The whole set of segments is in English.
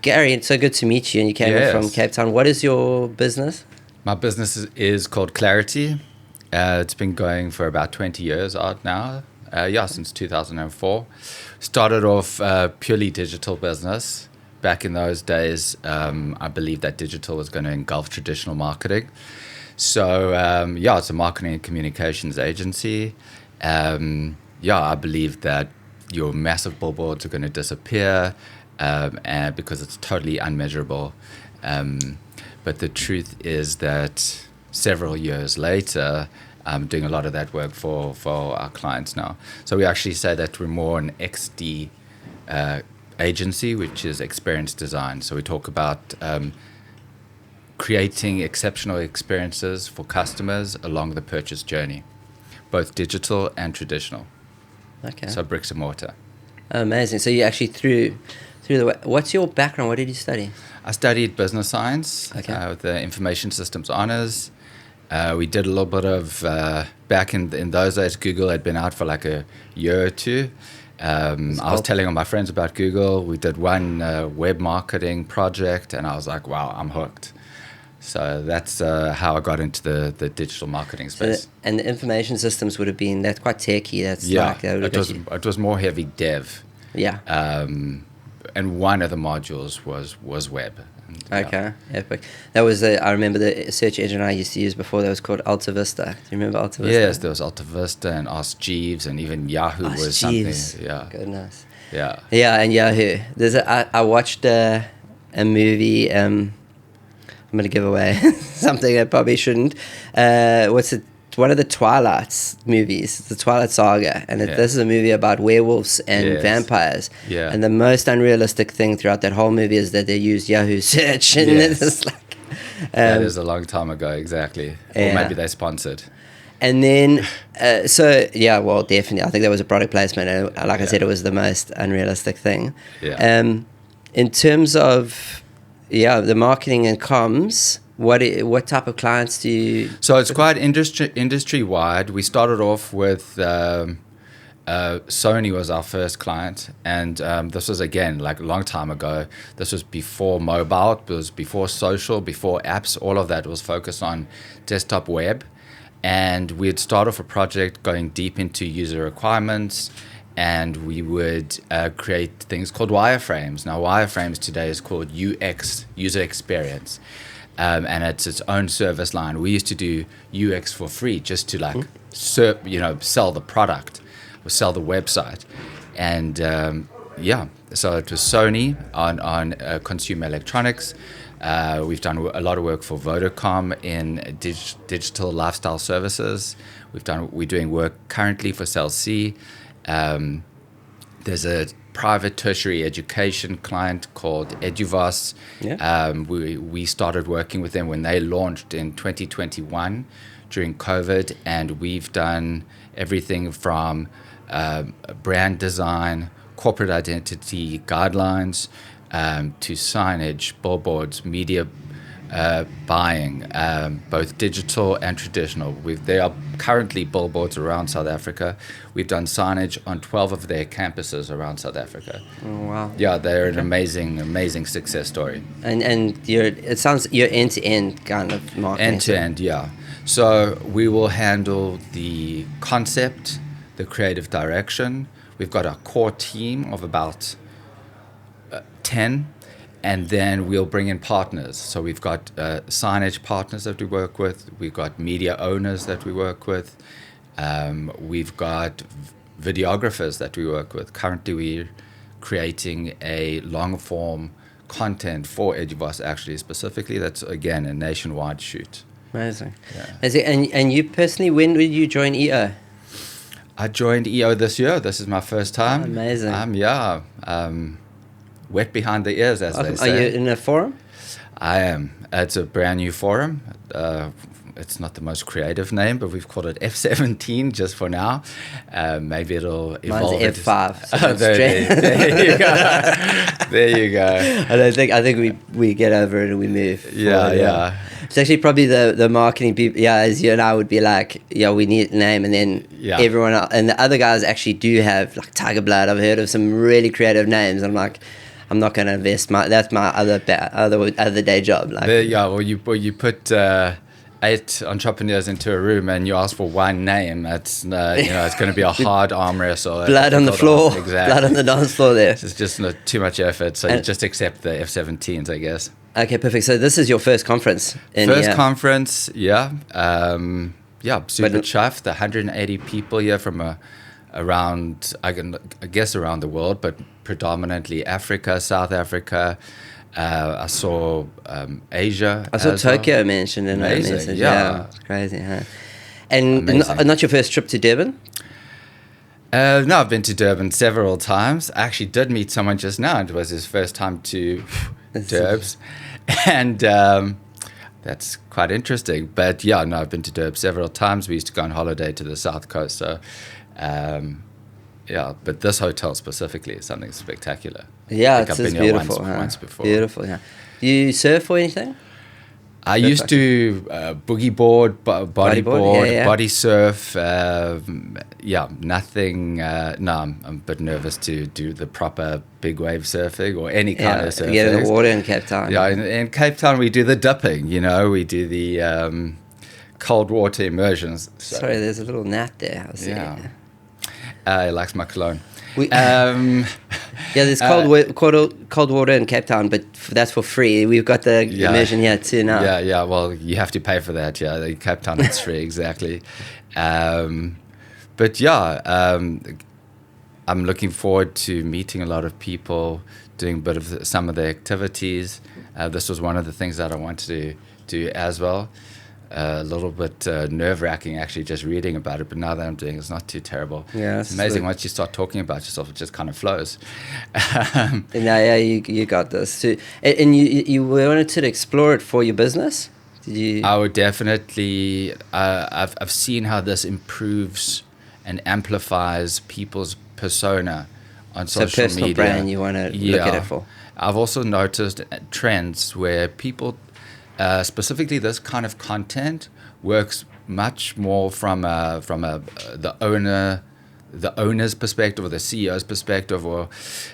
Gary, it's so good to meet you. And you came in from Cape Town. What is your business? My business is called Clarity. It's been going for about 20 years out now. Since 2004. Started off purely digital business. Back in those days, I believed that digital was going to engulf traditional marketing. So, it's a marketing and communications agency. I believe that your massive billboards are going to disappear and because it's totally unmeasurable. But the truth is that several years later, I'm doing a lot of that work for our clients now. So we actually say that we're more an XD agency, which is experience design. So we talk about creating exceptional experiences for customers along the purchase journey, both digital and traditional. Okay. So bricks and mortar. Amazing. So you actually through the... What's your background? What did you study? I studied business science with the information systems honors. We did a little bit of, back in those days, Google had been out for like a year or two. I was telling all my friends about Google. We did one web marketing project, and I was like, wow, I'm hooked. So that's how I got into the digital marketing space. And the information systems would have been, that's quite techy. It was more heavy dev. Yeah. And one of the modules was web. Okay, epic. That was I remember the search engine I used to use before. That was called Alta Vista. Do you remember Alta Vista? Yes, there was Alta Vista and Ask Jeeves, and even Yahoo was Jeeves. Something. Yeah. Goodness. Yeah. Yeah, and Yahoo. I watched a movie. I'm gonna give away something I probably shouldn't. One of the Twilight's movies, the Twilight Saga, and this is a movie about werewolves and vampires. Yeah. And the most unrealistic thing throughout that whole movie is that they used Yahoo search, and it's like that is a long time ago, exactly. Or maybe they sponsored. And then, definitely, I think that was a product placement. And like I said, it was the most unrealistic thing. Yeah. In terms of the marketing and comms. What type of clients do you... So it's quite industry-wide. We started off with Sony was our first client, and this was, again, like a long time ago. This was before mobile, it was before social, before apps. All of that was focused on desktop web, and we'd start off a project going deep into user requirements, and we would create things called wireframes. Now, wireframes today is called UX, user experience. And it's its own service line. We used to do UX for free just to sell the product or sell the website. And so it was Sony on consumer electronics. We've done a lot of work for Vodacom in digital lifestyle services. We're doing work currently for Cell C. There's a private tertiary education client called Eduvas. We started working with them when they launched in 2021 during COVID, and we've done everything from brand design, corporate identity guidelines, to signage, billboards, media buying, both digital and traditional. There are currently billboards around South Africa. We've done signage on 12 of their campuses around South Africa. Oh, wow. Yeah, they're an amazing success story. And it sounds you're end-to-end kind of marketing. End-to-end, yeah. So we will handle the concept, the creative direction. We've got a core team of about 10. And then we'll bring in partners. So we've got signage partners that we work with. We've got media owners that we work with. We've got videographers that we work with. Currently, we're creating a long-form content for Eduvas, actually, specifically. That's, again, a nationwide shoot. Amazing. Yeah. And you personally, when did you join EO? I joined EO this year. This is my first time. Amazing. Wet behind the ears, as they say. Are you in a forum? I am. It's a brand new forum. It's not the most creative name, but we've called it F17 just for now. Maybe it'll evolve. Mine's F5. So there you go. There you go. I think we get over it and we move. Yeah. It's actually probably the marketing people, as you and I would be like, we need a name, and then everyone else, and the other guys actually do have like Tiger Blood. I've heard of some really creative names. I'm like, I'm not going to invest that's my other day job. Like, Well, you put 8 entrepreneurs into a room and you ask for one name. That's it's going to be a hard arm wrestle. Blood on the floor. Exactly. Blood on the dance floor there. It's just not too much effort. So you just accept the F-17s, I guess. Okay, perfect. So this is your first conference. Conference, yeah. Super chuffed. 180 people here from around, I guess around the world, but predominantly Africa, South Africa. I saw Asia. I saw Tokyo mentioned in that message. Yeah, it's crazy, huh? And not your first trip to Durban? No, I've been to Durban several times. I actually did meet someone just now. It was his first time to Durbs. And that's quite interesting. But yeah, no, I've been to Durban several times. We used to go on holiday to the South Coast. So, but this hotel specifically is something spectacular. Yeah, it's beautiful. Once before. Beautiful, yeah. Do you surf or anything? I used to boogie board, bodyboard, body surf. Nothing. I'm a bit nervous to do the proper big wave surfing or any kind of surfing. Get in the water in Cape Town. Yeah, in Cape Town we do the dipping. We do the cold water immersions. So. Sorry, there's a little gnat there. He likes my cologne. There's cold water in Cape Town, but that's for free. We've got the immersion here too now. Yeah. Well, you have to pay for that. Yeah, the Cape Town it's free, exactly. I'm looking forward to meeting a lot of people, doing a bit of some of the activities. This was one of the things that I wanted to do as well. A little bit nerve-wracking actually just reading about it, but now that I'm doing it, it's not too terrible. Yeah, it's amazing once you start talking about yourself, it just kind of flows. You got this too. And you wanted to explore it for your business? Did you? I would definitely. I've seen how this improves and amplifies people's persona on social media. So personal brand you want to look at it for. I've also noticed trends where people. Specifically, this kind of content works much more from the owner's perspective or the CEO's perspective, or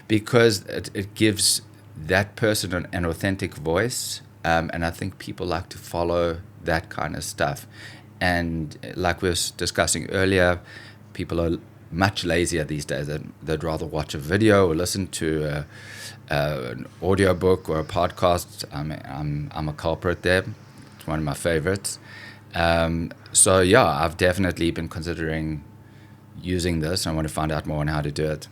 because it gives that person an authentic voice, and I think people like to follow that kind of stuff. And like we were discussing earlier, people are much lazier these days. They'd rather watch a video or listen to an audiobook or a podcast. I'm a culprit there. It's one of my favorites. I've definitely been considering using this. I want to find out more on how to do it.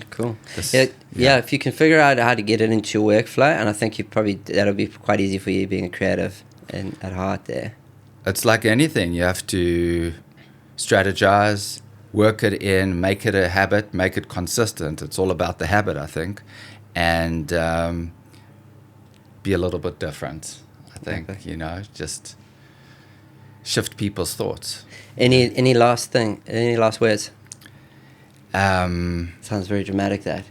Cool. If you can figure out how to get it into your workflow, and I think that'll be quite easy for you being a creative and at heart there. It's like anything. You have to strategize, work it in, make it a habit, make it consistent. It's all about the habit, I think. And be a little bit different, I think. Okay. Just shift people's thoughts. Any last words? Sounds very dramatic, that.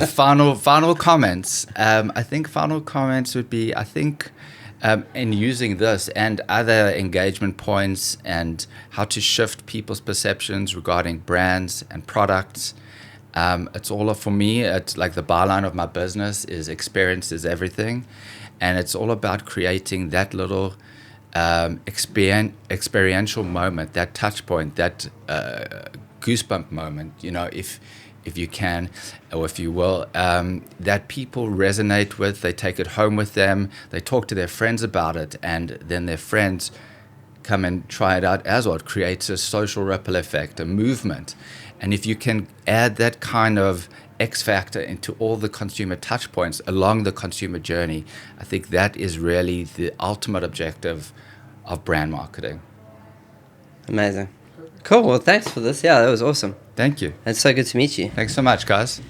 Final comments. I think final comments would be, in using this and other engagement points and how to shift people's perceptions regarding brands and products. It's all for me. It's like the byline of my business is experience is everything, and it's all about creating that little experiential moment, that touch point, that goosebump moment. If you can, or if you will, that people resonate with. They take it home with them. They talk to their friends about it, and then their friends come and try it out as well. It creates a social ripple effect, a movement. And if you can add that kind of X factor into all the consumer touch points along the consumer journey, I think that is really the ultimate objective of brand marketing. Amazing. Cool. Well, thanks for this. Yeah, that was awesome. Thank you. It's so good to meet you. Thanks so much, guys.